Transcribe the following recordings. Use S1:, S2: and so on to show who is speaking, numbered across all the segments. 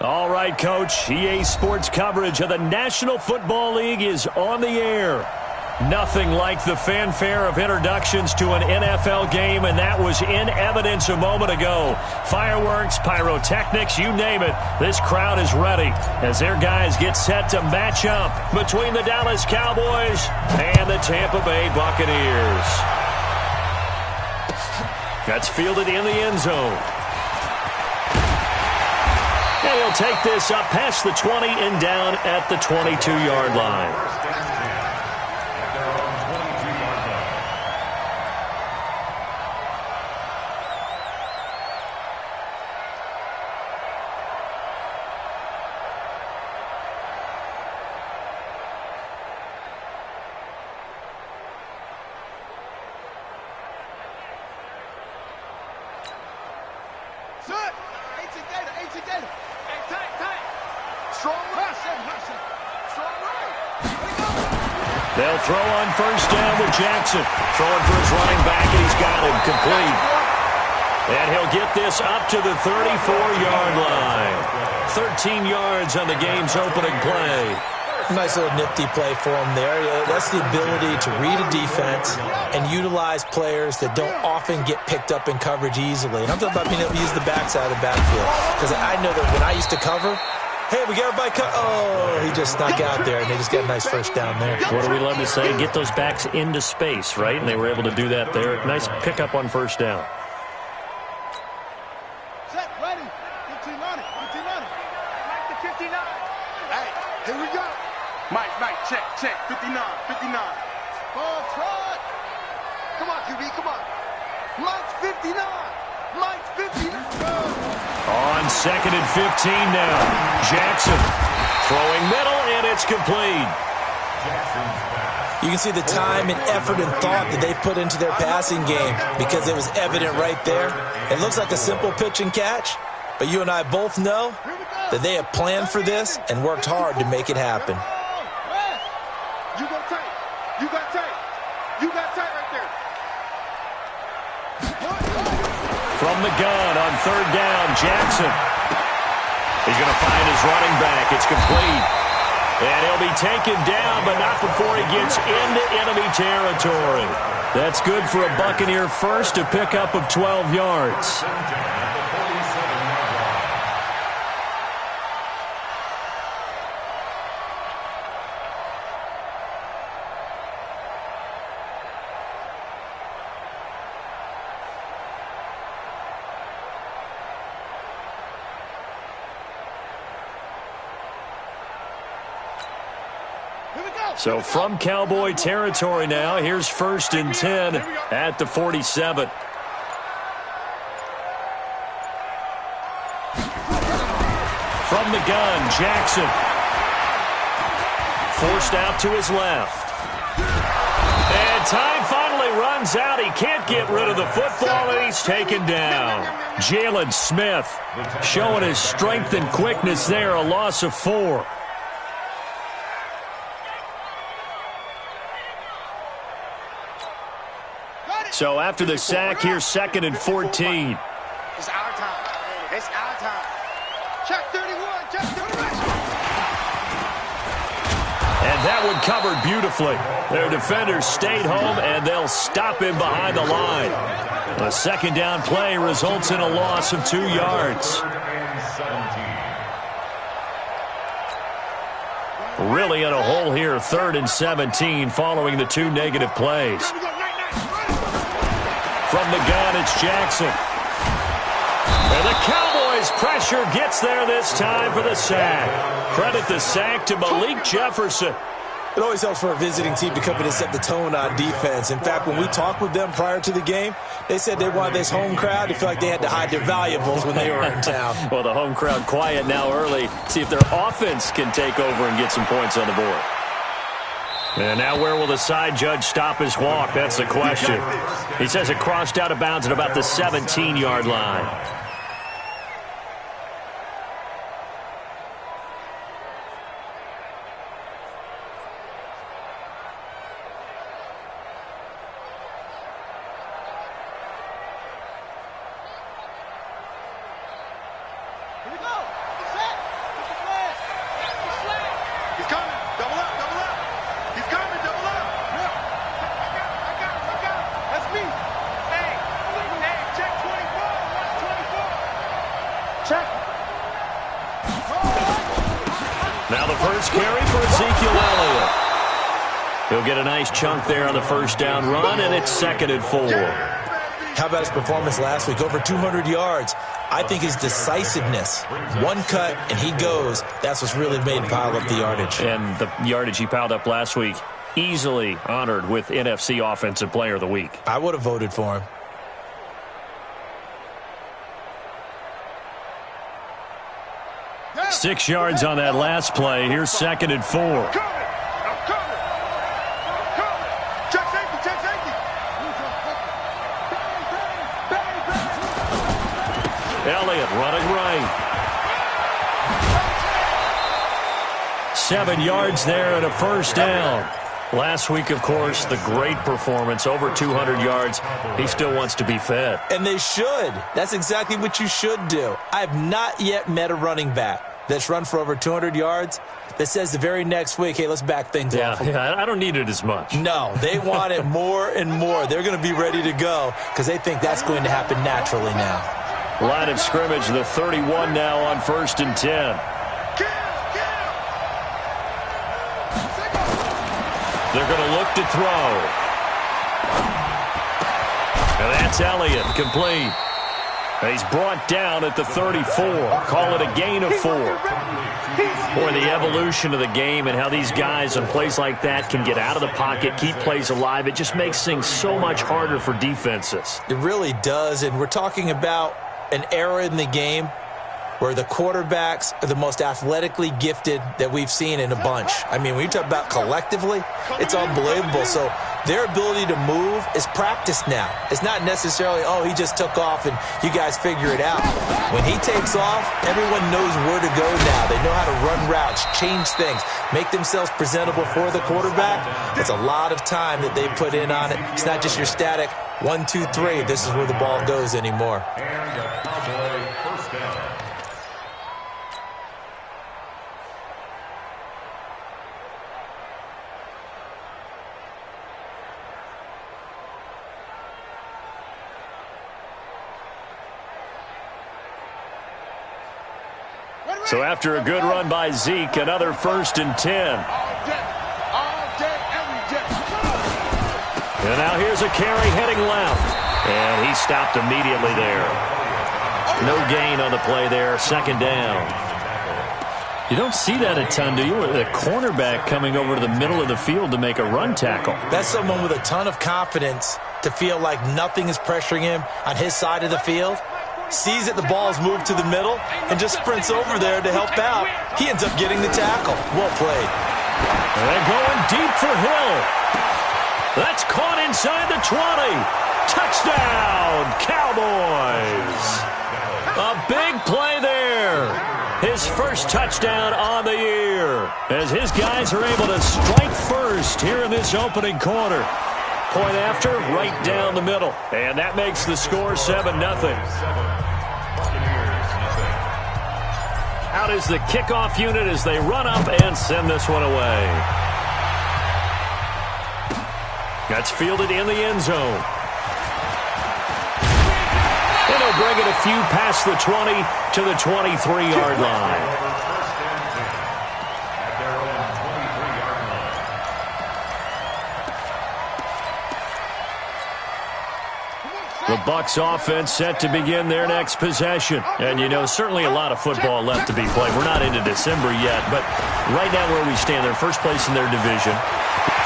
S1: All right, Coach. EA Sports coverage of the National Football League is on the air. Nothing like the fanfare of introductions to an NFL game, and that was in evidence a moment ago. Fireworks, pyrotechnics, you name it. This crowd is ready as their guys get set to match up between the Dallas Cowboys and the Tampa Bay Buccaneers. That's fielded in the end zone. And he'll take this up past the 20 and down at the 22-yard line. They'll throw on first down with Jackson. Throwing for his running back, and he's got him complete. And he'll get this up to the 34-yard line. 13 yards on the game's opening play.
S2: Nice little nifty play for him there. That's the ability to read a defense and utilize players that don't often get picked up in coverage easily. And I'm talking about being able to use the backside of the backfield. Because I know that when I used to cover, hey, we got everybody cut. Oh, he just snuck out there, and they just got a nice first down there.
S1: What do we love to say? Get those backs into space, right? And they were able to do that there. Nice pickup on first down.
S3: Set, ready. 15 on it. 15 on it. Mike to 59. Hey, here we go. Mike, check. 59. Ball trot. Come on, QB, come on. Mike's 59. Mike's 59.
S1: On second and 15 now. Jackson throwing middle, and it's complete.
S2: You can see the time and effort and thought that they put into their passing game because it was evident right there. It looks like a simple pitch and catch, but you and I both know that they have planned for this and worked hard to make it happen.
S3: You got tight. You got tight. You got tight right there.
S1: From the gun on third down, Jackson. He's going to find his running back. It's complete. And he'll be taken down, but not before he gets into enemy territory. That's good for a Buccaneer first, a pickup of 12 yards. So from Cowboy territory now, here's first and 10 at the 47. From the gun, Jackson. Forced out to his left. And time finally runs out. He can't get rid of the football, and he's taken down. Jalen Smith showing his strength and quickness there, a loss of 4. So after the sack, here's second and 14.
S3: It's our time. It's our time. Check 31. Check 31.
S1: And that one covered beautifully. Their defenders stayed home, and they'll stop him behind the line. A second down play results in a loss of 2 yards. Really in a hole here, third and 17 following the 2 negative plays. From the gun, it's Jackson. And the Cowboys' pressure gets there this time for the sack. Credit the sack to Malik Jefferson.
S2: It always helps for a visiting team to come in and set the tone on defense. In fact, when we talked with them prior to the game, they said they wanted this home crowd to feel like they had to hide their valuables when they were in town.
S1: Well, the home crowd quiet now early. See if their offense can take over and get some points on the board. And now where will the side judge stop his walk? That's the question. He says it crossed out of bounds at about the 17-yard line. First carry for Ezekiel Elliott. He'll get a nice chunk there on the first down run, and it's 2nd and 4.
S2: How about his performance last week? Over 200 yards. I think his decisiveness, one cut and he goes, that's what's really made him pile up the yardage.
S1: And the yardage he piled up last week, easily honored with NFC Offensive Player of the Week.
S2: I would have voted for him.
S1: Yeah. 6 yards on that last play. Here's 2nd and 4. Elliott running right. 7 yards there and a first down. Last week, of course, the great performance, over 200 yards. He still wants to be fed.
S2: And they should. That's exactly what you should do. I have not yet met a running back that's run for over 200 yards that says the very next week, hey, let's back things off.
S1: Yeah, I don't need it as much.
S2: No, they want it more and more. They're going to be ready to go because they think that's going to happen naturally now.
S1: Line of scrimmage, the 31 now on 1st and 10. They're going to look to throw. And that's Elliott, complete. And he's brought down at the 34. Call it a gain of 4. Boy, the evolution of the game and how these guys on plays like that can get out of the pocket, keep plays alive, it just makes things so much harder for defenses.
S2: It really does, and we're talking about an era in the game where the quarterbacks are the most athletically gifted that we've seen in a bunch. I mean, when you talk about collectively, it's unbelievable. So their ability to move is practiced now. It's not necessarily, oh, he just took off and you guys figure it out. When he takes off, everyone knows where to go now. They know how to run routes, change things, make themselves presentable for the quarterback. It's a lot of time that they put in on it. It's not just your static 1, 2, 3. This is where the ball goes anymore.
S1: So after a good run by Zeke, another 1st and 10. And now here's a carry heading left. And he stopped immediately there. No gain on the play there. 2nd down. You don't see that a ton, do you? A cornerback coming over to the middle of the field to make a run tackle.
S2: That's someone with a ton of confidence to feel like nothing is pressuring him on his side of the field. Sees that the ball's moved to the middle and just sprints over there to help out. He ends up getting the tackle. Well played.
S1: And they're going deep for Hill. That's caught inside the 20. Touchdown, Cowboys. A big play there. His first touchdown on the year as his guys are able to strike first here in this opening quarter. Point after, right down the middle. And that makes the score 7-0. Out is the kickoff unit as they run up and send this one away. That's fielded in the end zone. And he'll bring it a few past the 20 to the 23-yard line. The Bucs offense set to begin their next possession. And, you know, certainly a lot of football left to be played. We're not into December yet, but right now where we stand, they're first place in their division.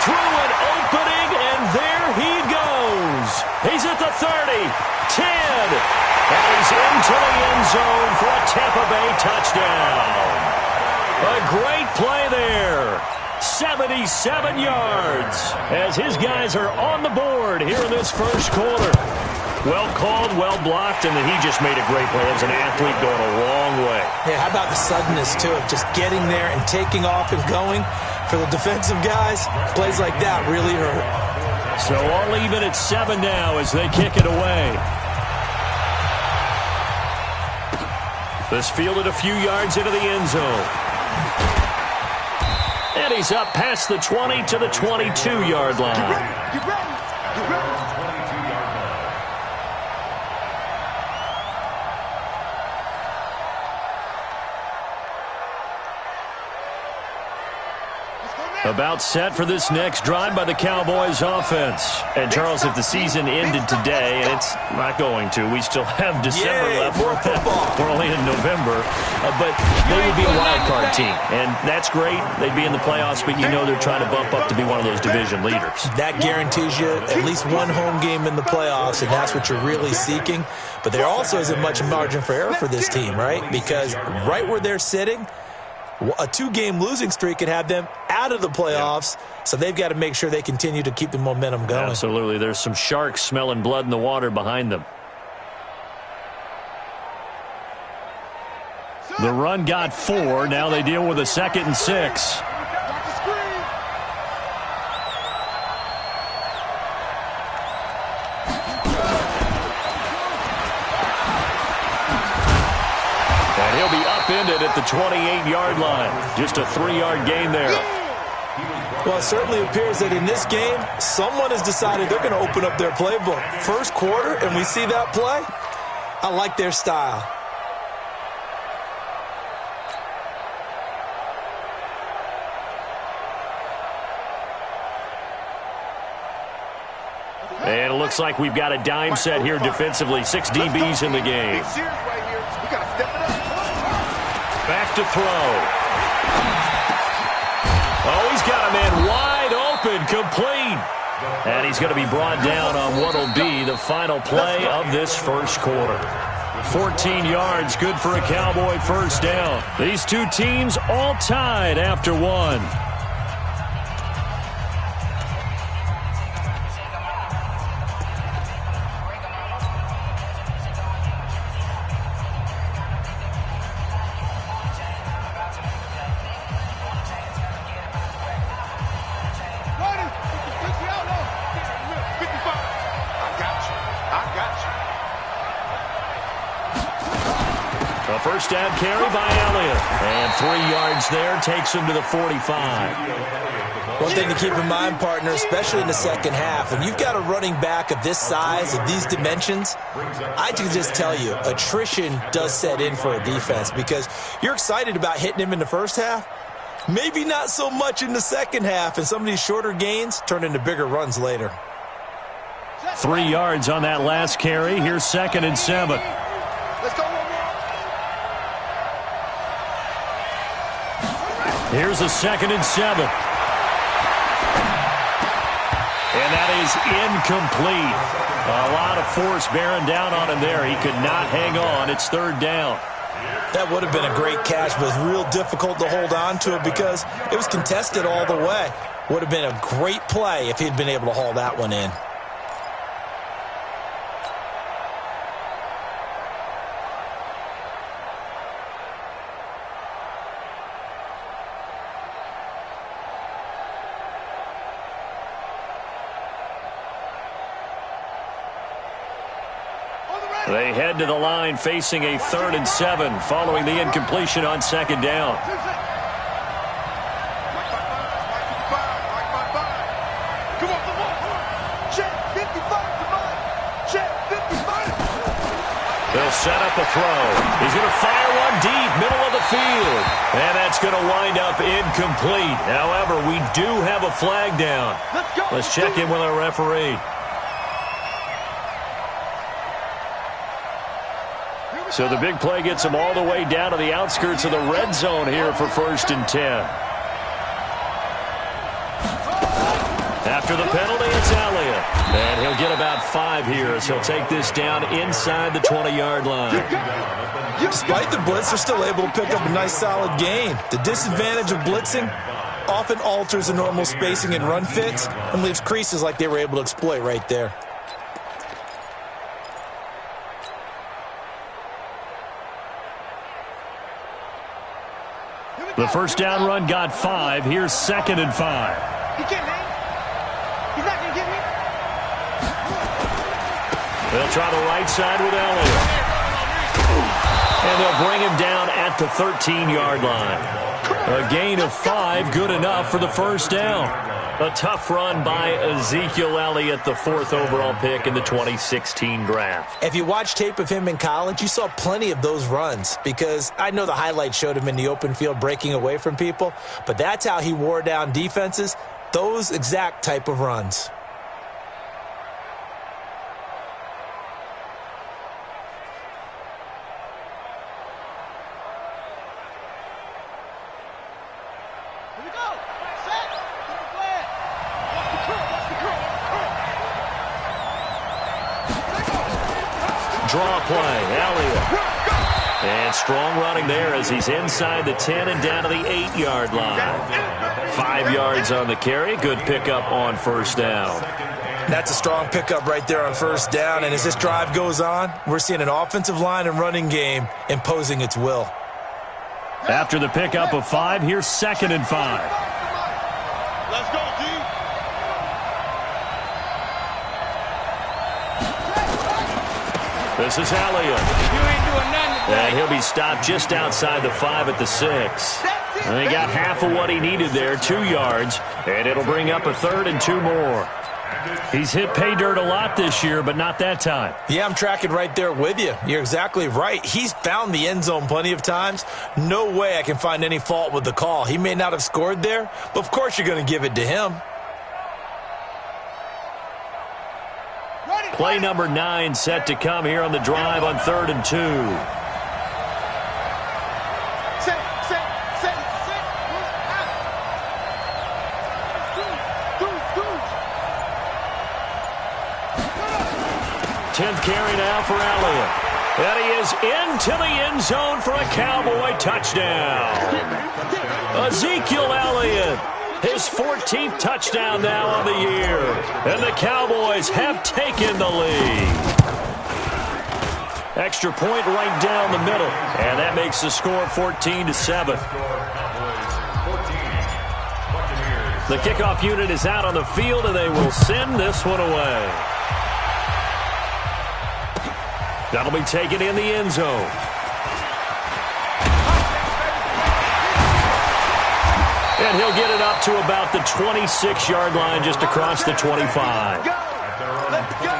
S1: Through an opening, and there he goes. He's at the 30, 10, and he's into the end zone for a Tampa Bay touchdown. A great play there. 77 yards as his guys are on the board here in this first quarter. Well called, well blocked, and then he just made a great play. As an athlete going a long way.
S2: Yeah, how about the suddenness, too, of just getting there and taking off and going? For the defensive guys, plays like that really hurt.
S1: So all even at 7 now as they kick it away. This fielded a few yards into the end zone. And he's up past the 20 to the 22-yard line.
S3: Get ready.
S1: About set for this next drive by the Cowboys offense. And, Charles, if the season ended today, and it's not going to, we still have December left. We're only in November. But they would be a wild card team. And that's great. They'd be in the playoffs, but you know they're trying to bump up to be one of those division leaders.
S2: That guarantees you at least one home game in the playoffs, and that's what you're really seeking. But there also isn't much margin for error for this team, right? Because right where they're sitting, a 2-game losing streak could have them out of the playoffs, so they've got to make sure they continue to keep the momentum going.
S1: Absolutely. There's some sharks smelling blood in the water behind them. The run got 4. Now they deal with a 2nd and 6. And he'll be upended at the 28-yard line. Just a 3-yard gain there.
S2: Well, it certainly appears that in this game, someone has decided they're going to open up their playbook. First quarter, and we see that play. I like their style.
S1: And it looks like we've got a dime set here defensively. 6 DBs in the game. Back to throw. Oh, he's got a man wide open, complete. And he's going to be brought down on what will be the final play of this first quarter. 14 yards, good for a Cowboy first down. These two teams all tied after one. First down carry by Elliott. And 3 yards there takes him to the 45.
S2: One thing to keep in mind, partner, especially in the second half, when you've got a running back of this size, of these dimensions, I can just tell you, attrition does set in for a defense because you're excited about hitting him in the first half. Maybe not so much in the second half, and some of these shorter gains turn into bigger runs later.
S1: 3 yards on that last carry. Here's 2nd and 7.
S3: Let's go.
S1: Here's a 2nd and 7. And that is incomplete. A lot of force bearing down on him there. He could not hang on. It's 3rd down.
S2: That would have been a great catch, but it was real difficult to hold on to it because it was contested all the way. Would have been a great play if he'd been able to haul that one in.
S1: They head to the line facing a 3rd and 7 following the incompletion on 2nd down. They'll set up a throw. He's going to fire one deep, middle of the field. And that's going to wind up incomplete. However, we do have a flag down. Let's check in with our referee. So the big play gets him all the way down to the outskirts of the red zone here for 1st and 10. After the penalty, it's Elliott. And he'll get about 5 here, so he'll take this down inside the 20-yard line.
S2: Despite the blitz, they're still able to pick up a nice solid gain. The disadvantage of blitzing often alters the normal spacing and run fits and leaves creases like they were able to exploit right there.
S1: The first down run got 5. Here's 2nd and 5.
S3: He can't hang. He's not going to get me.
S1: They'll try the right side with Elliott. And they'll bring him down at the 13-yard line. A gain of 5, good enough for the first down. A tough run by Ezekiel Elliott, the 4th overall pick in the 2016 draft.
S2: If you watch tape of him in college, you saw plenty of those runs, because I know the highlights showed him in the open field breaking away from people, but that's how he wore down defenses, those exact type of runs.
S1: Draw play, Elliott. And strong running there as he's inside the 10 and down to the 8-yard line. 5 yards on the carry. Good pickup on first down.
S2: That's a strong pickup right there on first down. And as this drive goes on, we're seeing an offensive line and running game imposing its will.
S1: After the pickup of 5, here's 2nd and 5.
S3: Let's go, G.
S1: This is Elliott.
S3: You ain't doing nothing today.
S1: And he'll be stopped just outside the 5 at the 6. And he got half of what he needed there, 2 yards. And it'll bring up a 3rd and 2 more. He's hit pay dirt a lot this year, but not that time.
S2: Yeah, I'm tracking right there with you. You're exactly right. He's found the end zone plenty of times. No way I can find any fault with the call. He may not have scored there, but of course you're going to give it to him.
S1: Play number 9 set to come here on the drive on 3rd and 2.
S3: Set.
S1: 10th carry now for Elliott. And he is into the end zone for a Cowboy touchdown. Ezekiel Elliott, his 14th touchdown now on the year. And the Cowboys have taken the lead. Extra point right down the middle. And that makes the score 14-7. The kickoff unit is out on the field, and they will send this one away. That'll be taken in the end zone. And he'll get it up to about the 26-yard line, just across the 25.
S3: Let's go.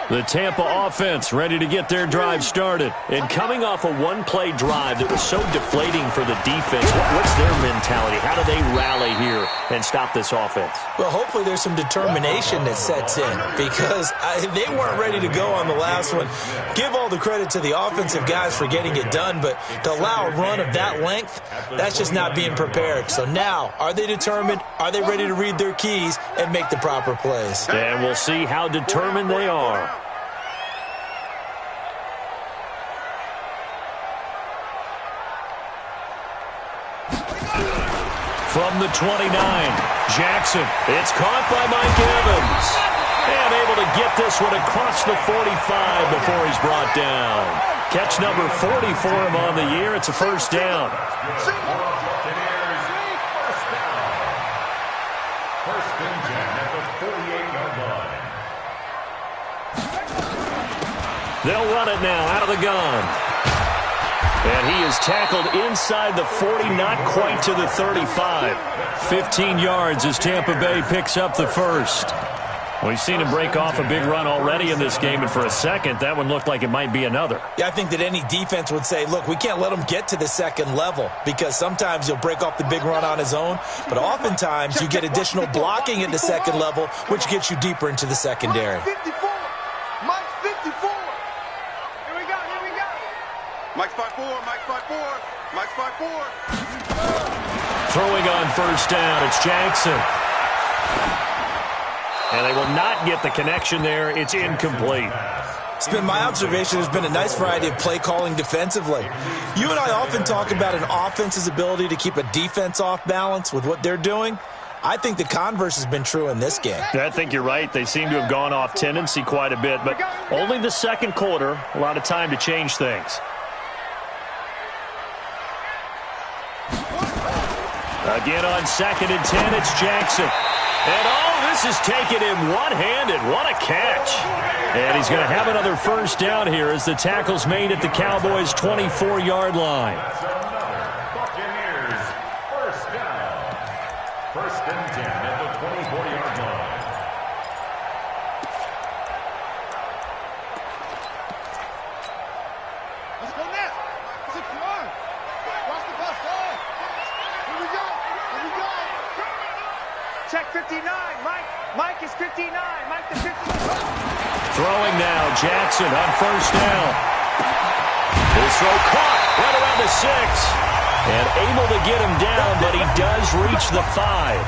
S1: The Tampa offense ready to get their drive started. And coming off a one-play drive that was so deflating for the defense, what's their mentality? How do they rally here and stop this offense?
S2: Well, hopefully there's some determination that sets in, because they weren't ready to go on the last one. Give all the credit to the offensive guys for getting it done, but to allow a run of that length, that's just not being prepared. So now, are they determined? Are they ready to read their keys and make the proper plays?
S1: And we'll see how determined they are. From the 29, Jackson. It's caught by Mike Evans. And able to get this one across the 45 before he's brought down. Catch number 40 for him on the year. It's a first down. They'll run it now out of the gun. And he is tackled inside the 40, not quite to the 35. 15 yards as Tampa Bay picks up the first. We've seen him break off a big run already in this game, and for a second, that one looked like it might be another.
S2: Yeah, I think that any defense would say, look, we can't let him get to the second level, because sometimes he'll break off the big run on his own, but oftentimes you get additional blocking at the second level, which gets you deeper into the secondary.
S3: Mike 54. Mike 54. Here we go. Mike 54. Mike 54. Mike 54.
S1: Throwing on first down, it's Jackson. And they will not get the connection there. It's incomplete.
S2: It's been my observation there's been a nice variety of play calling defensively. You and I often talk about an offense's ability to keep a defense off balance with what they're doing. I think the converse has been true in this game.
S1: I think you're right. They seem to have gone off tendency quite a bit, but only the second quarter, a lot of time to change things. Again on 2nd and 10, it's Jackson. And this is taking him one-handed. What a catch. And he's going to have another first down here as the tackle's made at the Cowboys' 24-yard line. First and 10 at the 24-yard line.
S3: Let's go now. 6-1. Watch the bus, go. Here we go. Here we go.
S4: Check 59. Mike is 59. Mike the 59.
S1: Throwing now, Jackson on first down. His throw caught right around the 6. And able to get him down, but he does reach the 5.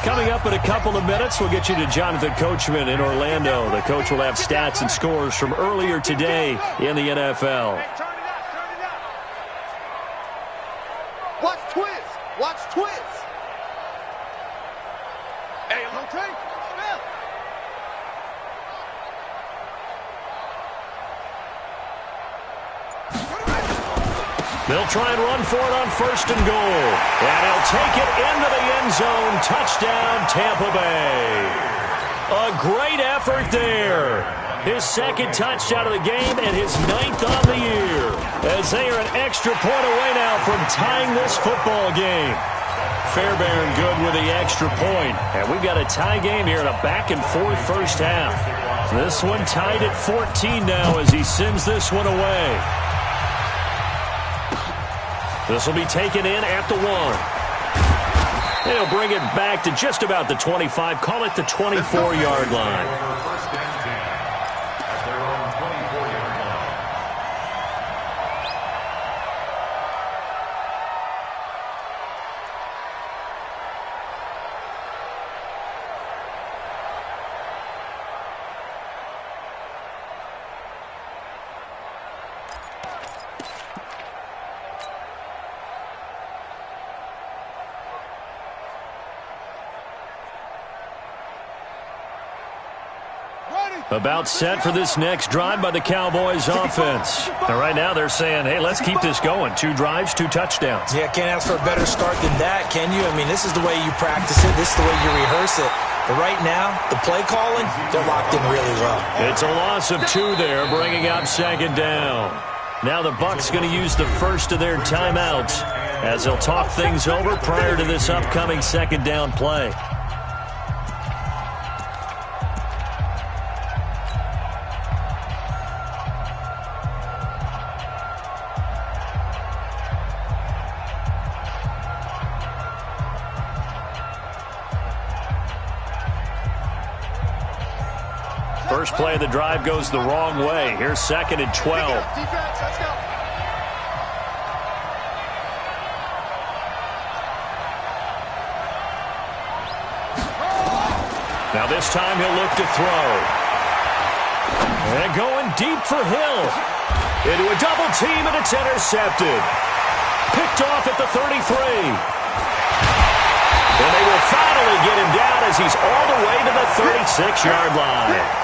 S1: Coming up in a couple of minutes, we'll get you to Jonathan Coachman in Orlando. The coach will have stats and scores from earlier today in the NFL.
S4: Hey, turn it up, turn it up.
S3: Watch Twins. Watch Twins. Hey, okay. Spell.
S1: They'll try and run for it on first and goal. And he'll take it into the end zone. Touchdown, Tampa Bay. A great effort there. His second touchdown of the game and his 9th on the year. As they are an extra point away now from tying this football game. Fairbairn good with the extra point. And we've got a tie game here in a back-and-forth first half. This one tied at 14 now as he sends this one away. This will be taken in at the 1. And he'll bring it back to just about the 25. Call it the 24-yard line.
S3: First and 10 at their own 24-yard line.
S1: About set for this next drive by the Cowboys offense. And right now they're saying, hey, let's keep this going. 2 drives, 2 touchdowns.
S2: Yeah, can't ask for a better start than that, can you? I mean, this is the way you practice it. This is the way you rehearse it. But right now, the play calling, they're locked in really well.
S1: It's a loss of 2 there, bringing up second down. Now the Bucs going to use the first of their timeouts as they'll talk things over prior to this upcoming second down play. First play of the drive goes the wrong way. Here's second and 12.
S3: Defense, let's go.
S1: Now this time he'll look to throw. And going deep for Hill. Into a double team, and it's intercepted. Picked off at the 33. And they will finally get him down as he's all the way to the 36-yard line.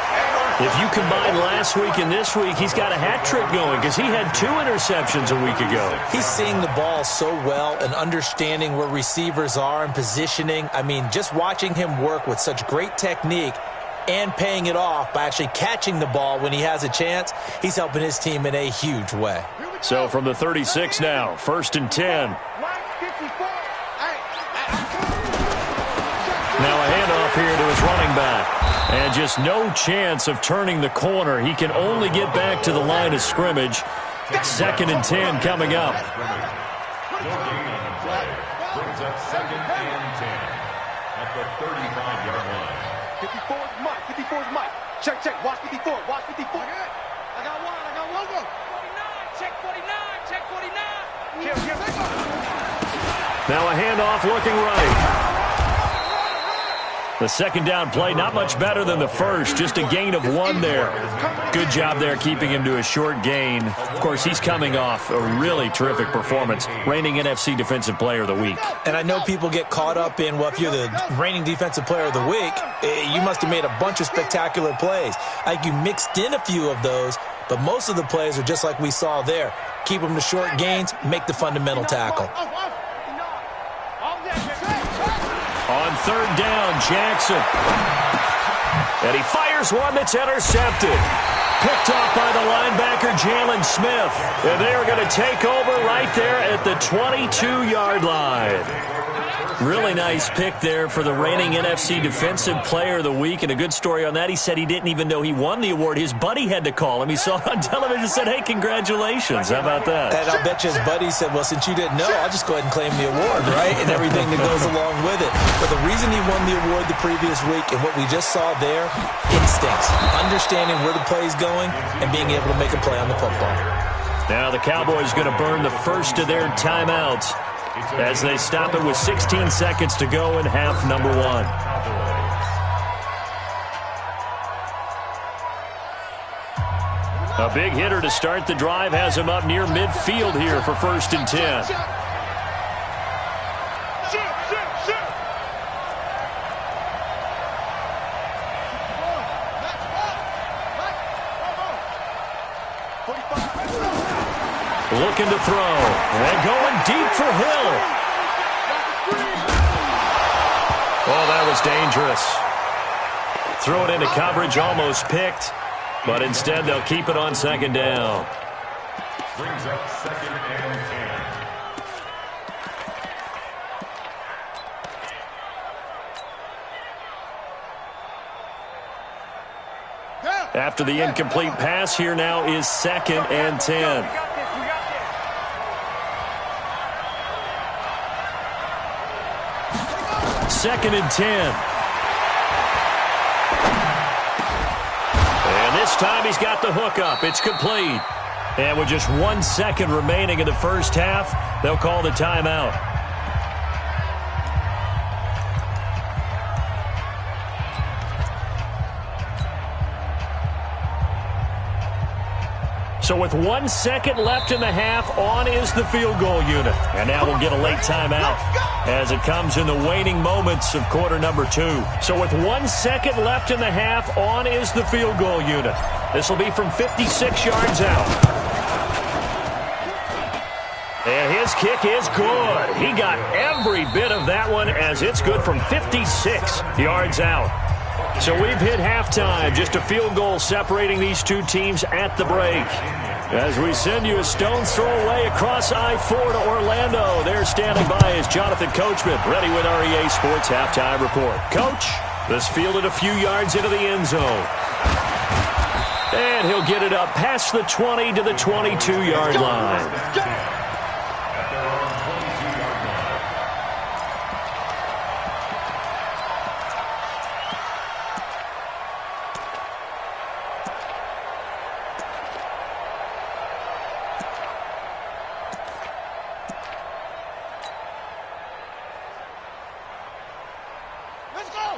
S1: If you combine last week and this week, he's got a hat trick going because he had 2 interceptions a week ago.
S2: He's seeing the ball so well and understanding where receivers are and positioning. I mean, just watching him work with such great technique and paying it off by actually catching the ball when he has a chance, he's helping his team in a huge way.
S1: So from the 36 now, first and 10. Now a handoff here to his running back. And just no chance of turning the corner. He can only get back to the line of scrimmage. Second and 10 coming up.
S3: Brings up second and 10 at the 35-yard line. 54 is Mike. 54 is Mike. Check, check. Watch 54. Watch 54. I got one. I got one.
S4: 49. Check 49. Check 49.
S3: Here.
S1: Now a handoff looking right. The second down play, not much better than the first. Just a gain of 1 there. Good job there keeping him to a short gain. Of course, he's coming off a really terrific performance. Reigning NFC Defensive Player of the Week.
S2: And I know people get caught up in, well, if you're the reigning Defensive Player of the Week, you must have made a bunch of spectacular plays. Like you mixed in a few of those, but most of the plays are just like we saw there. Keep them to short gains, make the fundamental tackle.
S1: On third down, Jackson. And he fires one that's intercepted. Picked off by the linebacker, Jalen Smith. And they are going to take over right there at the 22-yard line. Really nice pick there for the reigning NFC Defensive Player of the Week, and a good story on that. He said he didn't even know he won the award. His buddy had to call him. He saw it on television and said, hey, congratulations. How about that?
S2: And I'll bet you his buddy said, well, since you didn't know, I'll just go ahead and claim the award, right? And everything that goes along with it. But the reason he won the award the previous week and what we just saw there, instincts, understanding where the play is going and being able to make a play on the football.
S1: Now the Cowboys going to burn the first of their timeouts as they stop it with 16 seconds to go in half number one. A big hitter to start the drive has him up near midfield here for 1st and 10. Looking to throw, and going deep for Hill. Oh, that was dangerous. Throw it into coverage, almost picked, but instead they'll keep it on 2nd down.
S5: Brings up 2nd and 10.
S1: After the incomplete pass, here now is 2nd and 10. 2nd and 10. And this time he's got the hook up. It's complete. And with just 1 second remaining in the first half, they'll call the timeout. So with 1 second left in the half, on is the field goal unit. And now we'll get a late timeout as it comes in the waning moments of quarter number 2. So with 1 second left in the half, on is the field goal unit. This will be from 56 yards out. And his kick is good. He got every bit of that one as it's good from 56 yards out. So we've hit halftime, just a field goal separating these two teams at the break. As we send you a stone's throw away across I-4 to Orlando. There standing by is Jonathan Coachman, ready with REA Sports Halftime Report. Coach, this fielded a few yards into the end zone. And he'll get it up past the 20 to the 22-yard line.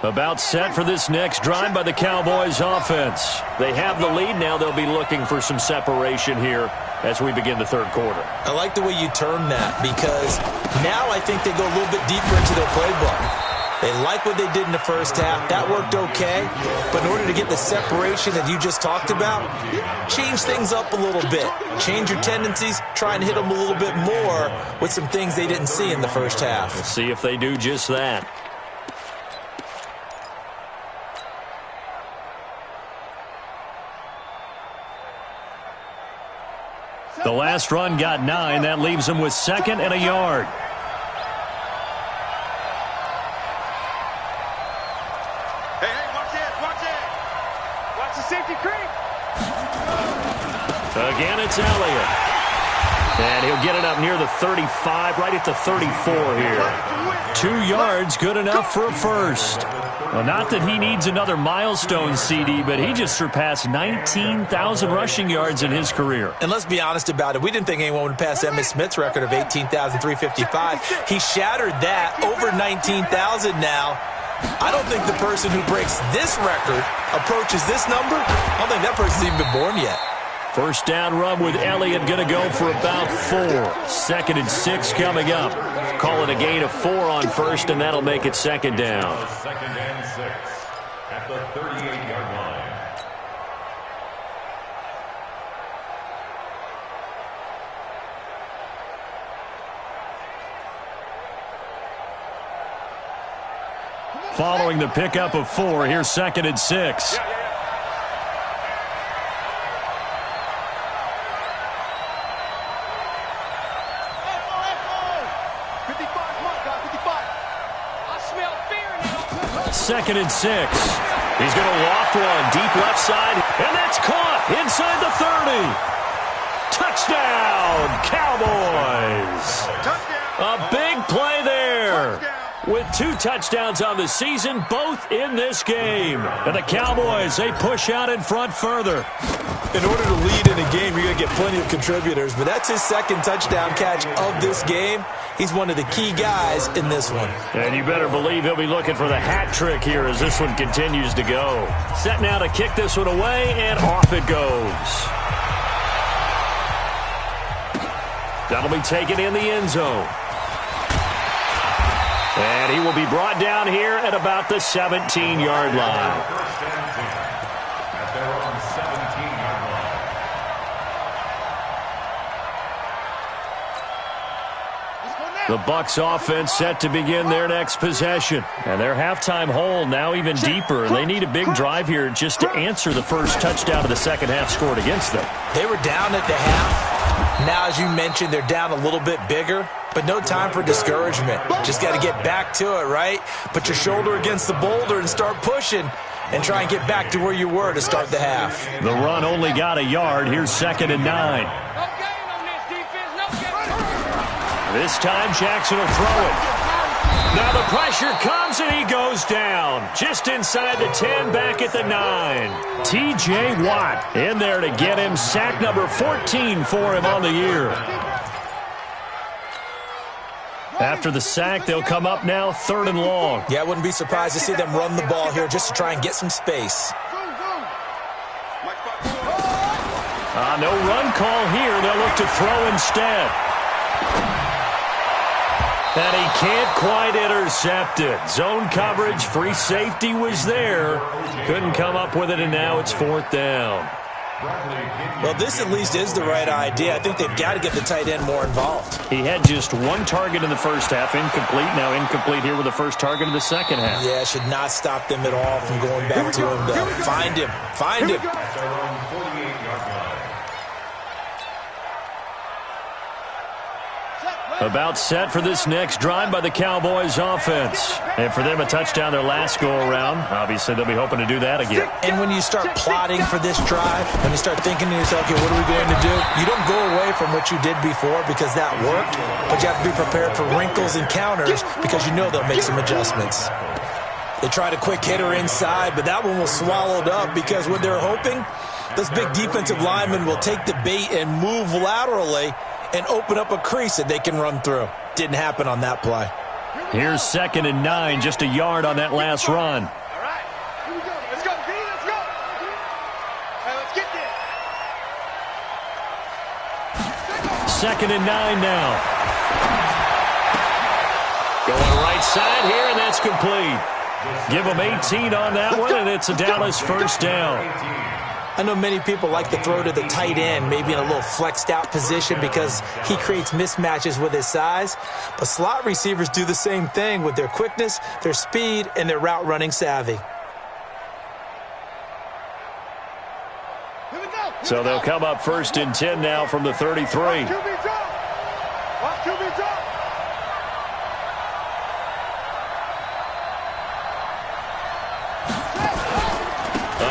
S1: About set for this next drive by the Cowboys offense. They have the lead. Now they'll be looking for some separation here as we begin the third quarter.
S2: I like the way you term that because now I think they go a little bit deeper into their playbook. They like what they did in the first half. That worked okay. But in order to get the separation that you just talked about, change things up a little bit. Change your tendencies. Try and hit them a little bit more with some things they didn't see in the first half.
S1: We'll see if they do just that. The last run got 9. That leaves them with 2nd and a yard.
S3: Hey, watch it, watch it.
S4: Watch the safety creep.
S1: Again, it's Elliott. And he'll get it up near the 35, right at the 34 here. 2 yards, good enough for a first. Well, not that he needs another milestone, CD, but he just surpassed 19,000 rushing yards in his career.
S2: And let's be honest about it. We didn't think anyone would pass Emmitt Smith's record of 18,355. He shattered that, over 19,000 now. I don't think the person who breaks this record approaches this number. I don't think that person's even been born yet.
S1: First down run with Elliott, going to go for about 4. 2nd and 6 coming up. Call it a gain of 4 on first, and that'll make it 2nd down.
S5: 2nd and 6 at the 38-yard line.
S1: Following the pickup of 4, here's 2nd and 6. 2nd and 6. He's going to loft one deep left side, and that's caught inside the 30. Touchdown, Cowboys. A big play there. With 2 touchdowns on the season, both in this game. And the Cowboys, they push out in front further.
S2: In order to lead in a game, you're going to get plenty of contributors, but that's his 2nd touchdown catch of this game. He's one of the key guys in this one.
S1: And you better believe he'll be looking for the hat trick here as this one continues to go. Set now to kick this one away, and off it goes. That'll be taken in the end zone. And he will be brought down here at about the 17-yard line.
S5: First and 10 at their own 17-yard line.
S1: The Bucs offense set to begin their next possession. And their halftime hole now even deeper. They need a big drive here just to answer the first touchdown of the second half scored against them.
S2: They were down at the half. Now, as you mentioned, they're down a little bit bigger. But no time for discouragement. Just got to get back to it, right? Put your shoulder against the boulder and start pushing and try and get back to where you were to start the half.
S1: The run only got a yard. Here's 2nd and 9. This time Jackson will throw it. Now the pressure comes and he goes down. Just inside the 10, back at the 9. T.J. Watt in there to get him sack number 14 for him on the year. After the sack, they'll come up now 3rd and long.
S2: Yeah, I wouldn't be surprised to see them run the ball here just to try and get some space.
S1: No run call here. They'll look to throw instead. And he can't quite intercept it. Zone coverage, free safety was there. Couldn't come up with it, and now it's 4th down.
S2: Well, this at least is the right idea. I think they've got to get the tight end more involved.
S1: He had just 1 target in the first half, incomplete. Now incomplete here with the first target of the second half.
S2: Yeah, should not stop them at all from going back to him, though. Find him. Find him.
S1: About set for this next drive by the Cowboys offense. And for them, a touchdown their last go-around. Obviously, they'll be hoping to do that again.
S2: And when you start plotting for this drive, when you start thinking to yourself, okay, what are we going to do? You don't go away from what you did before because that worked, but you have to be prepared for wrinkles and counters because you know they'll make some adjustments. They tried a quick hitter inside, but that one was swallowed up because what they're hoping, those big defensive linemen will take the bait and move laterally and open up a crease that they can run through. Didn't happen on that play.
S1: Here's 2nd and 9, just a yard on that last run.
S4: All right, here we go. Let's go, B, let's go. All right, let's get there.
S1: 2nd and 9 now. Going right side here, and that's complete. Give them 18 on that one, and it's a Dallas first down.
S2: I know many people like to throw to the tight end, maybe in a little flexed out position because he creates mismatches with his size. But slot receivers do the same thing with their quickness, their speed, and their route running savvy.
S1: So they'll come up 1st and 10 now from the 33.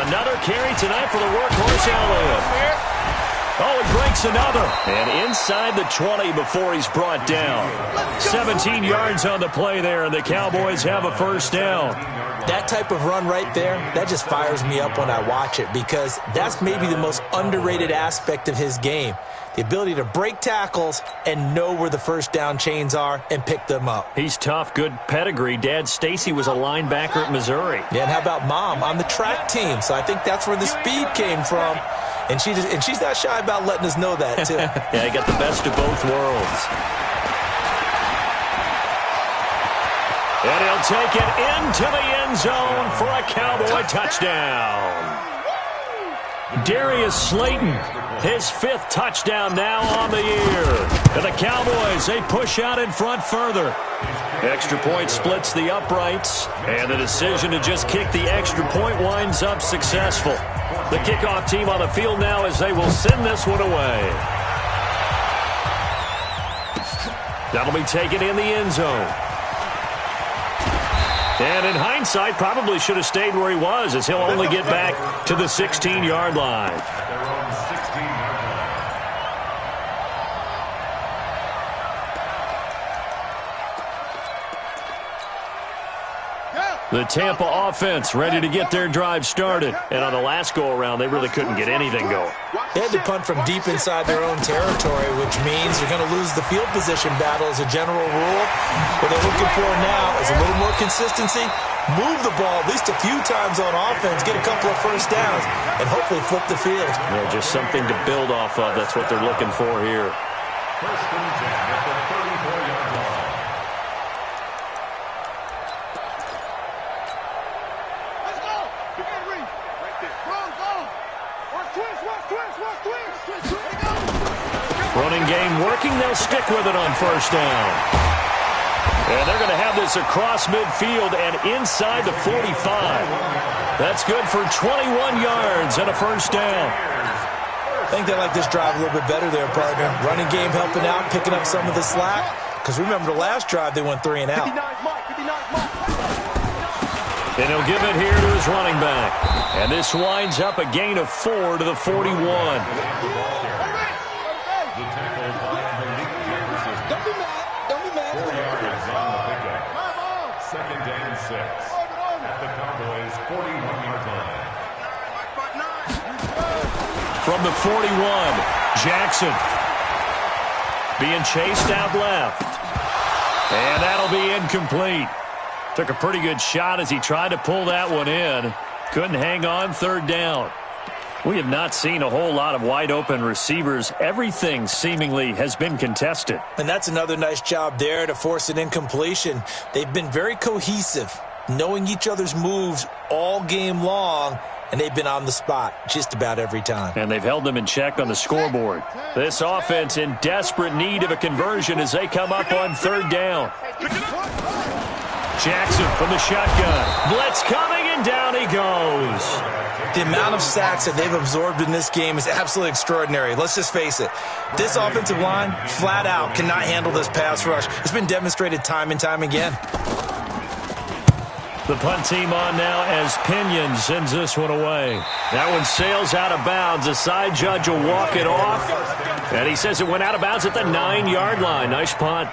S1: Another carry tonight for the workhorse Elliott. Oh, he breaks another. And inside the 20 before he's brought down. 17 yards on the play there, and the Cowboys have a first down.
S2: That type of run right there, that just fires me up when I watch it because that's maybe the most underrated aspect of his game. The ability to break tackles and know where the first down chains are and pick them up.
S1: He's tough, good pedigree. Dad Stacy was a linebacker at Missouri.
S2: Yeah, and how about Mom on the track team? So I think that's where the speed came from. And she's not shy about letting us know that, too.
S1: Yeah, he got the best of both worlds. And he'll take it into the end zone for a Cowboy touchdown. Darius Slayton, his 5th touchdown now on the year. And the Cowboys, they push out in front further. Extra point splits the uprights, and the decision to just kick the extra point winds up successful. The kickoff team on the field now as they will send this one away. That'll be taken in the end zone. And in hindsight, probably should have stayed where he was, as he'll only get back to the 16-yard line.
S5: Their own 16-yard line.
S1: The Tampa offense ready to get their drive started. And on the last go-around, they really couldn't get anything going.
S2: They had to punt from deep inside their own territory, which means you're going to lose the field position battle as a general rule. What they're looking for now is a little more consistency, move the ball at least a few times on offense, get a couple of first downs, and hopefully flip the field.
S1: Yeah, just something to build off of. That's what they're looking for here.
S5: First and 10 at the 34-yard line.
S1: Running game working. They'll stick with it on first down. And they're going to have this across midfield and inside the 45. That's good for 21 yards and a first down.
S2: I think they like this drive a little bit better there, partner. Running game helping out, picking up some of the slack. Because remember, the last drive, they went 3 and out.
S1: And he'll give it here to his running back. And this winds up a gain of 4 to the 41.
S5: Second and 6 at the Cowboys' 41-yard line.
S1: From the 41, Jackson being chased out left. And that'll be incomplete. Took a pretty good shot as he tried to pull that one in. Couldn't hang on third down. We have not seen a whole lot of wide-open receivers. Everything seemingly has been contested.
S2: And that's another nice job there to force an incompletion. They've been very cohesive, knowing each other's moves all game long, and they've been on the spot just about every time.
S1: And they've held them in check on the scoreboard. This offense in desperate need of a conversion as they come up on third down. Jackson from the shotgun. Blitz coming, and down he goes.
S2: The amount of sacks that they've absorbed in this game is absolutely extraordinary. Let's just face it. This offensive line, flat out, cannot handle this pass rush. It's been demonstrated time and time again.
S1: The punt team on now as Pinion sends this one away. That one sails out of bounds. The side judge will walk it off. And he says it went out of bounds at the 9-yard line. Nice punt.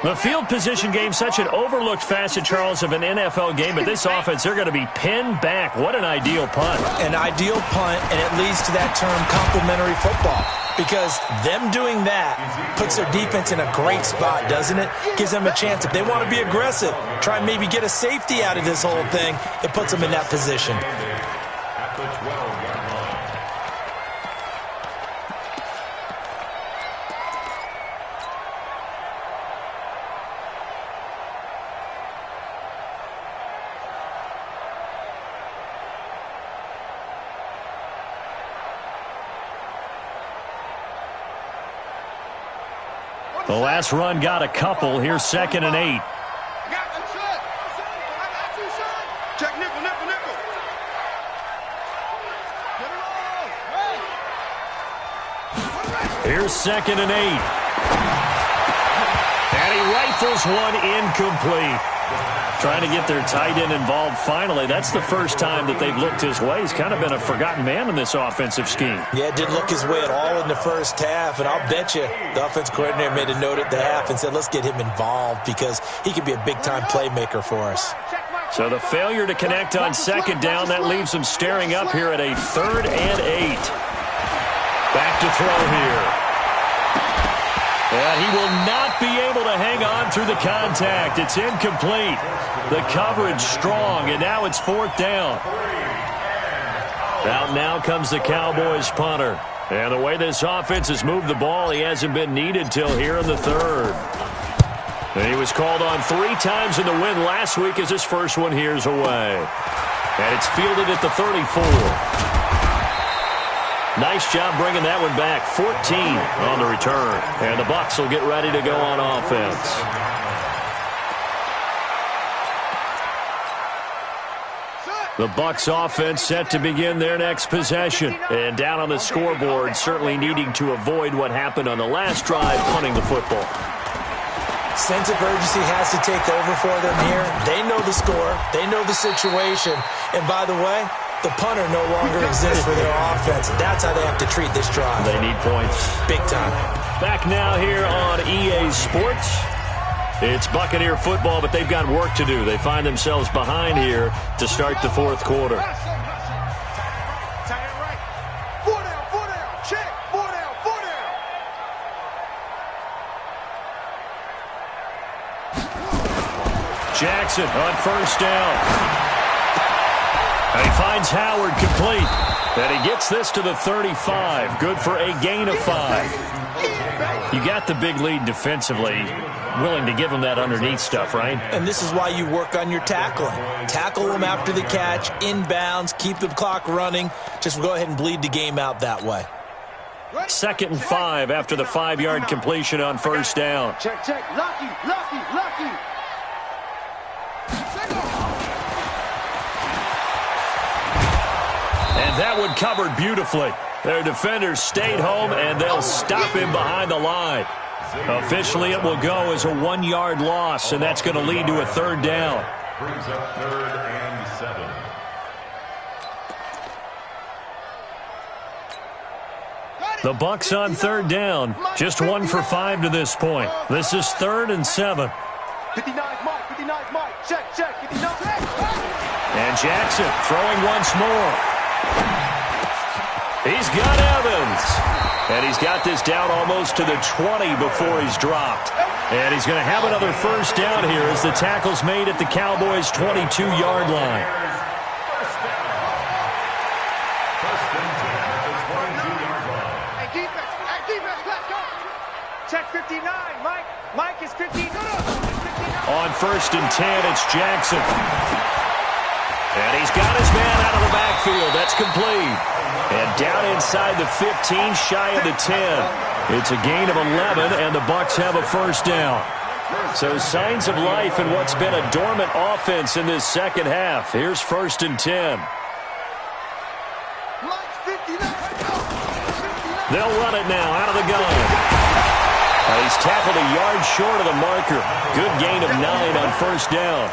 S1: The field position game, such an overlooked facet, Charles, of an NFL game. But this offense, they're going to be pinned back. What an ideal punt.
S2: An ideal punt, and it leads to that term complementary football. Because them doing that puts their defense in a great spot, doesn't it? Gives them a chance. If they want to be aggressive, try and maybe get a safety out of this whole thing, it puts them in that position.
S5: At the 12-yard line.
S1: The last run got a couple. Here's 2nd and 8.
S3: Check nickel, nickel, nickel.
S1: Here's 2nd and 8. And he rifles one incomplete. Trying to get their tight end involved finally. That's the first time that they've looked his way. He's kind of been a forgotten man in this offensive scheme.
S2: Yeah, didn't look his way at all in the first half, and I'll bet you the offense coordinator made a note at the half and said, let's get him involved because he could be a big-time playmaker for us.
S1: So the failure to connect on 2nd down, that leaves them staring up here at a 3rd and 8. Back to throw here. And he will not be able to hang on through the contact. It's incomplete. The coverage strong, and now it's 4th down. Out now comes the Cowboys punter. And the way this offense has moved the ball, he hasn't been needed till here in the 3rd. And he was called on 3 times in the win last week as his first one here's away. And it's fielded at the 34. Nice job bringing that one back. 14 on the return. And the Bucs will get ready to go on offense. The Bucs offense set to begin their next possession. And down on the scoreboard, certainly needing to avoid what happened on the last drive, punting the football.
S2: Sense of urgency has to take over for them here. They know the score. They know the situation. And by the way, the punter no longer exists for their offense. That's how they have to treat this drive.
S1: They need points.
S2: Big time.
S1: Back now here on EA Sports. It's Buccaneer football, but they've got work to do. They find themselves behind here to start the fourth quarter. Jackson on first down. And he finds Howard complete. And he gets this to the 35. Good for a gain of 5. You got the big lead defensively. Willing to give him that underneath stuff, right?
S2: And this is why you work on your tackling. Tackle them after the catch, inbounds, keep the clock running. Just go ahead and bleed the game out that way.
S1: 2nd and 5 after the 5-yard completion on first down.
S3: Check, check. Lucky.
S1: And that one covered beautifully. Their defenders stayed home, and they'll stop him behind the line. Officially, it will go as a 1-yard loss, and that's going to lead to a 3rd down.
S5: Brings up 3rd and 7.
S1: The Bucs on 3rd down. Just 1 for 5 to this point. This is 3rd and 7.
S3: 59 Mike. Check, 59.
S1: And Jackson throwing once more. He's got Evans. And he's got this down almost to the 20 before he's dropped. And he's going to have another first down here as the tackle's made at the Cowboys' 22-yard line.
S3: Hey, defense, let's go.
S4: Check 59. Mike is 59.
S1: On 1st and 10, it's Jackson. And he's got his man out of the backfield. That's complete. And down inside the 15, shy of the 10. It's a gain of 11, and the Bucs have a first down. So signs of life in what's been a dormant offense in this second half. Here's 1st and 10. They'll run it now out of the gun. He's tackled a yard short of the marker. Good gain of 9 on first down.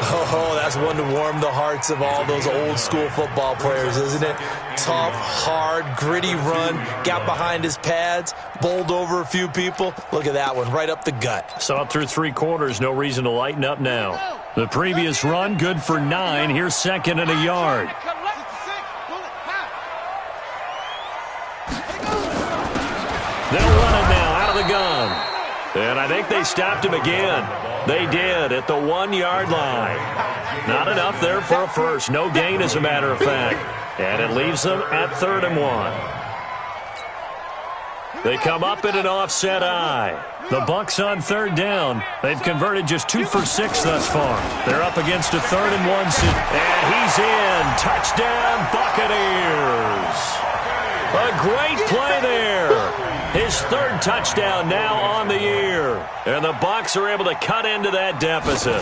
S2: Oh, that's one to warm the hearts of all those old school football players, isn't it? Tough, hard, gritty run, got behind his pads, bowled over a few people. Look at that one, right up the gut.
S1: Saw it through 3 quarters, no reason to lighten up now. The previous run, good for 9. Here's 2nd and a yard. They'll run it now out of the gun. And I think they stopped him again. They did at the 1-yard line. Not enough there for a first. No gain, as a matter of fact. And it leaves them at 3rd and 1. They come up in an offset eye. The Bucs on 3rd down. They've converted just 2 for 6 thus far. They're up against a 3rd and 1. And he's in. Touchdown, Buccaneers. A great play there. His 3rd touchdown now on the year. And the Bucs are able to cut into that deficit.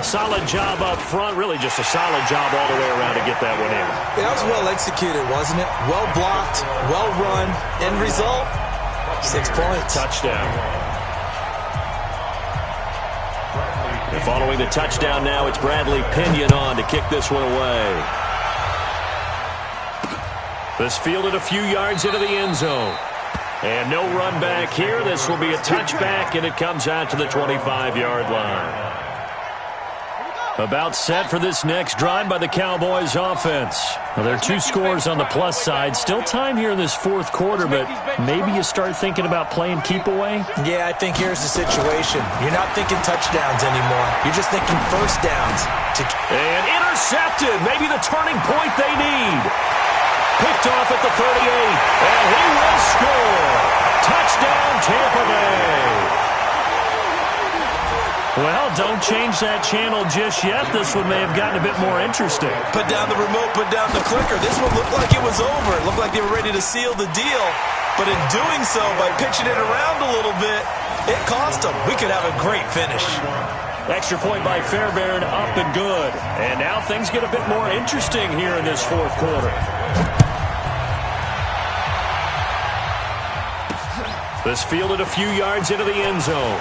S1: Solid job up front. Really just a solid job all the way around to get that one in.
S2: That was well executed, wasn't it? Well blocked, well run. End result, 6 points.
S1: Touchdown. And following the touchdown now, it's Bradley Pinion on to kick this one away. This fielded a few yards into the end zone. And no run back here. This will be a touchback, and it comes out to the 25-yard line. About set for this next drive by the Cowboys offense. Well, there are 2 scores on the plus side. Still time here in this 4th quarter, but maybe you start thinking about playing keep away?
S2: Yeah, I think here's the situation. You're not thinking touchdowns anymore. You're just thinking first downs.
S1: And intercepted. Maybe the turning point they need. Picked off at the 38, and he will score. Touchdown, Tampa Bay. Well, don't change that channel just yet. This one may have gotten a bit more interesting.
S2: Put down the remote, put down the clicker. This one looked like it was over. It looked like they were ready to seal the deal. But in doing so, by pitching it around a little bit, it cost them. We could have a great finish.
S1: Extra point by Fairbairn, up and good. And now things get a bit more interesting here in this 4th quarter. This fielded a few yards into the end zone.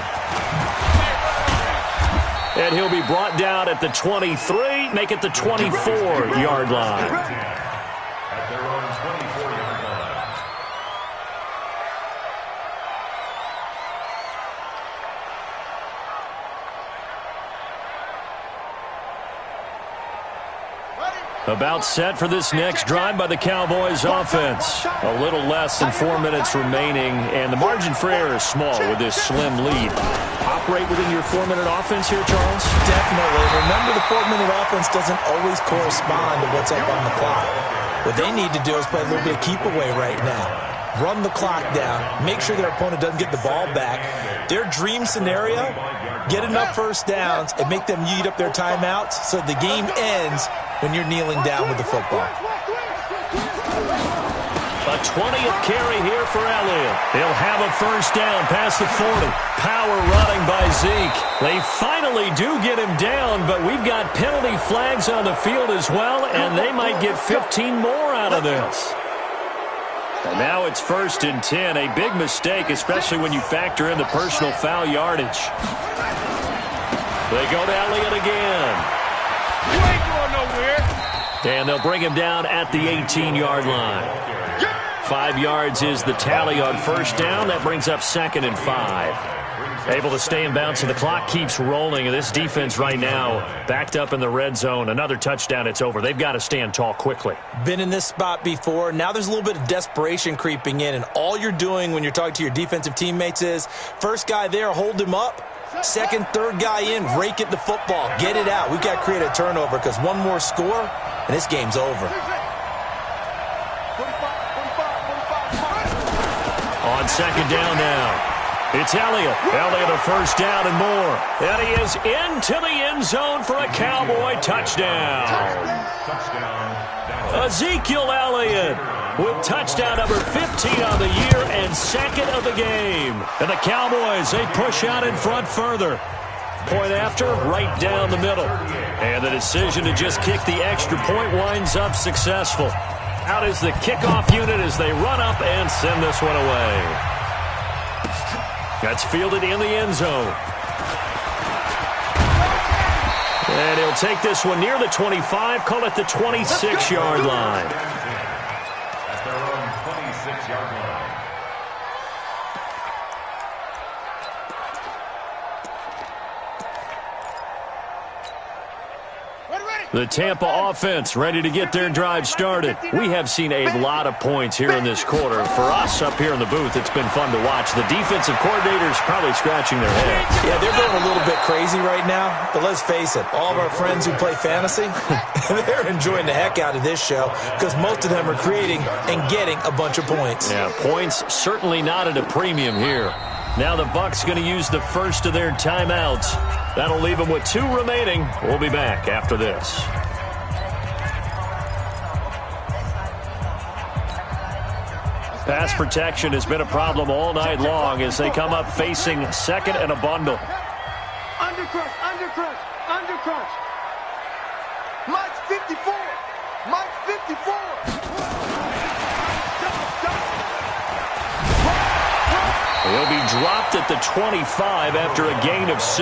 S1: And he'll be brought down at the 23, make it the 24-yard line.
S5: At their own 24-yard line.
S1: About set for this next drive by the Cowboys offense. A little less than 4 minutes remaining, and the margin for error is small with this slim lead. Operate within your 4-minute offense here, Charles?
S2: Definitely. Remember, the 4-minute offense doesn't always correspond to what's up on the clock. What they need to do is play a little bit of keep away right now. Run the clock down. Make sure their opponent doesn't get the ball back. Their dream scenario, get enough first downs and make them eat up their timeouts so the game ends when you're kneeling down with the football.
S1: A 20th carry here for Elliott. He'll have a first down past the 40. Power running by Zeke. They finally do get him down, but we've got penalty flags on the field as well, and they might get 15 more out of this. And now it's 1st and 10. A big mistake, especially when you factor in the personal foul yardage. They go to Elliott again.
S3: You ain't going nowhere.
S1: And they'll bring him down at the 18-yard line. 5 yards is the tally on first down. That brings up 2nd and 5. Able to stay in bounds, and the clock keeps rolling. And this defense right now backed up in the red zone. Another touchdown, it's over. They've got to stand tall quickly.
S2: Been in this spot before. Now there's a little bit of desperation creeping in, and all you're doing when you're talking to your defensive teammates is first guy there, hold him up. Second, third guy in, rake at the football. Get it out. We've got to create a turnover because one more score, and this game's over.
S1: On second down now. It's Elliott. Elliott a first down and more. And he is into the end zone for a Cowboy touchdown. Ezekiel Elliott with touchdown number 15 on the year and 2nd of the game. And the Cowboys, they push out in front further. Point after, right down the middle. And the decision to just kick the extra point winds up successful. Out is the kickoff unit as they run up and send this one away. That's fielded in the end zone. And he'll take this one near the 25, call it the 26-yard line.
S5: At their own 26-yard line.
S1: The Tampa offense ready to get their drive started. We have seen a lot of points here in this quarter. For us up here in the booth, it's been fun to watch. The defensive coordinators probably scratching their heads.
S2: Yeah, they're going a little bit crazy right now, but let's face it, all of our friends who play fantasy, they're enjoying the heck out of this show because most of them are creating and getting a bunch of points.
S1: Yeah, points certainly not at a premium here. Now the Bucs going to use the first of their timeouts. That'll leave them with 2 remaining. We'll be back after this. Pass protection has been a problem all night long as they come up facing 2nd and a bundle.
S4: Undercrush, undercrush, undercrush. Mike's 54. Mike's 54.
S1: He'll be dropped at the 25 after a gain of 6.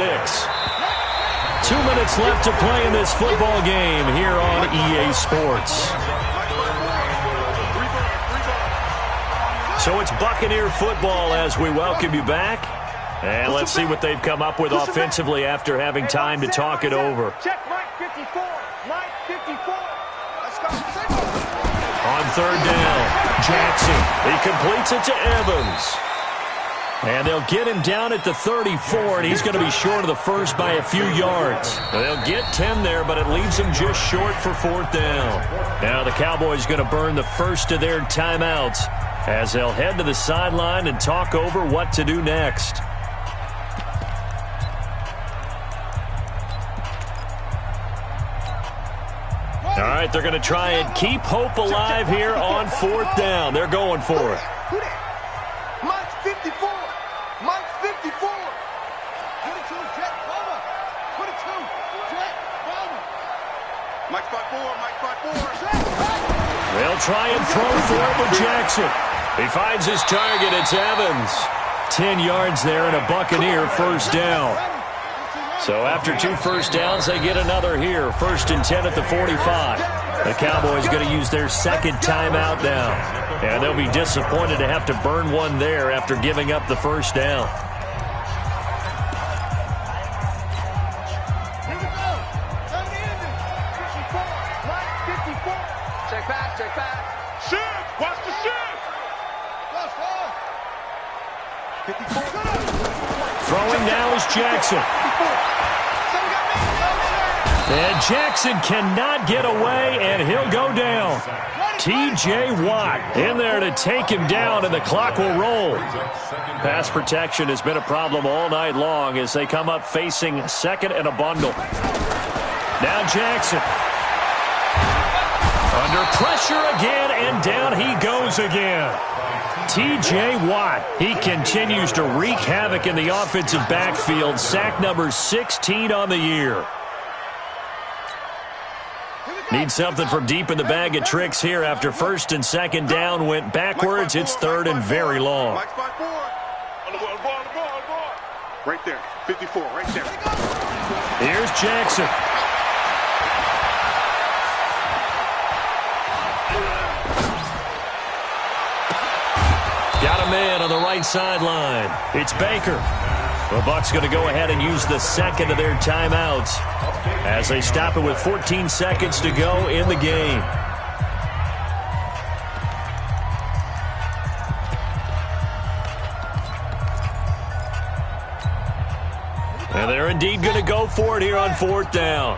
S1: 2 minutes left to play in this football game here on EA Sports. So it's Buccaneer football as we welcome you back. And let's see what they've come up with offensively after having time to talk it over.
S4: Check Mike 54. Mike 54. Let's go.
S1: On third down, Jackson. He completes it to Evans. And they'll get him down at the 34, and he's going to be short of the first by a few yards. They'll get 10 there, but it leaves them just short for 4th down. Now the Cowboys going to burn the first of their timeouts as they'll head to the sideline and talk over what to do next. All right, they're going to try and keep hope alive here on 4th down. They're going for it.
S3: Mike's 54. Mike's 54. 22, Jet, Bama. 22, Jet, Bama. Mike's 5-4, Mike's 5-4.
S1: They'll try and throw for it with Jackson. He finds his target. It's Evans. 10 yards there and a Buccaneer first down. So after 2 first downs, they get another here. 1st and 10 at the 45. The Cowboys going to use their second timeout now. And they'll be disappointed to have to burn one there after giving up the first down.
S3: Check back. Shift! Watch the shift!
S1: Throwing now is Jackson. And Jackson cannot get away, and he'll go down. T.J. Watt in there to take him down, and the clock will roll. Pass protection has been a problem all night long as they come up facing second and a bundle. Now Jackson. Under pressure again, and down he goes again. T.J. Watt, he continues to wreak havoc in the offensive backfield. Sack number 16 on the year. Need something from deep in the bag of tricks here after 1st and 2nd down went backwards. It's 3rd and very long.
S3: Right there, 54, right there.
S1: Here's Jackson. Got a man on the right sideline. It's Baker. The Bucs going to go ahead and use the second of their timeouts as they stop it with 14 seconds to go in the game. And they're indeed going to go for it here on 4th down.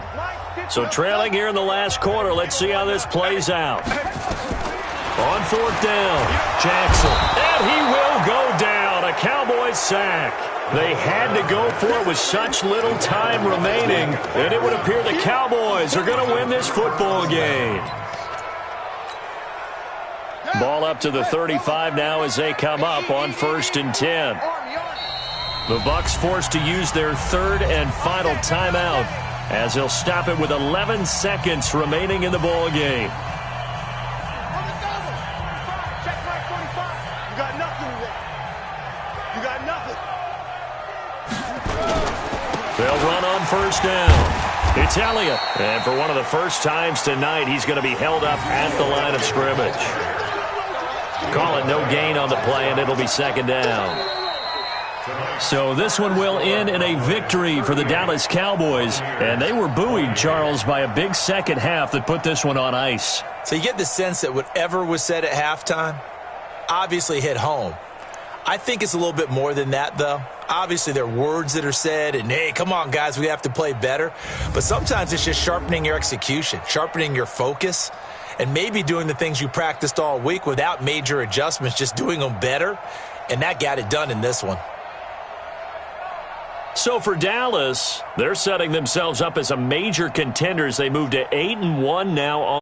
S1: So trailing here in the last quarter, let's see how this plays out. On 4th down, Jackson. And he will go down. A Cowboys sack. They had to go for it with such little time remaining, and it would appear the Cowboys are going to win this football game. Ball up to the 35 now as they come up on 1st and 10. The Bucs forced to use their 3rd and final timeout as they'll stop it with 11 seconds remaining in the ball game. They'll run on 1st down. It's Elliott. And for one of the first times tonight, he's going to be held up at the line of scrimmage. Call it no gain on the play, and it'll be 2nd down. So this one will end in a victory for the Dallas Cowboys. And they were buoyed, Charles, by a big second half that put this one on ice.
S2: So you get the sense that whatever was said at halftime obviously hit home. I think it's a little bit more than that, though. Obviously, there are words that are said, and, hey, come on, guys, we have to play better. But sometimes it's just sharpening your execution, sharpening your focus, and maybe doing the things you practiced all week without major adjustments, just doing them better. And that got it done in this one.
S1: So for Dallas, they're setting themselves up as a major contender as they move to 8-1 now on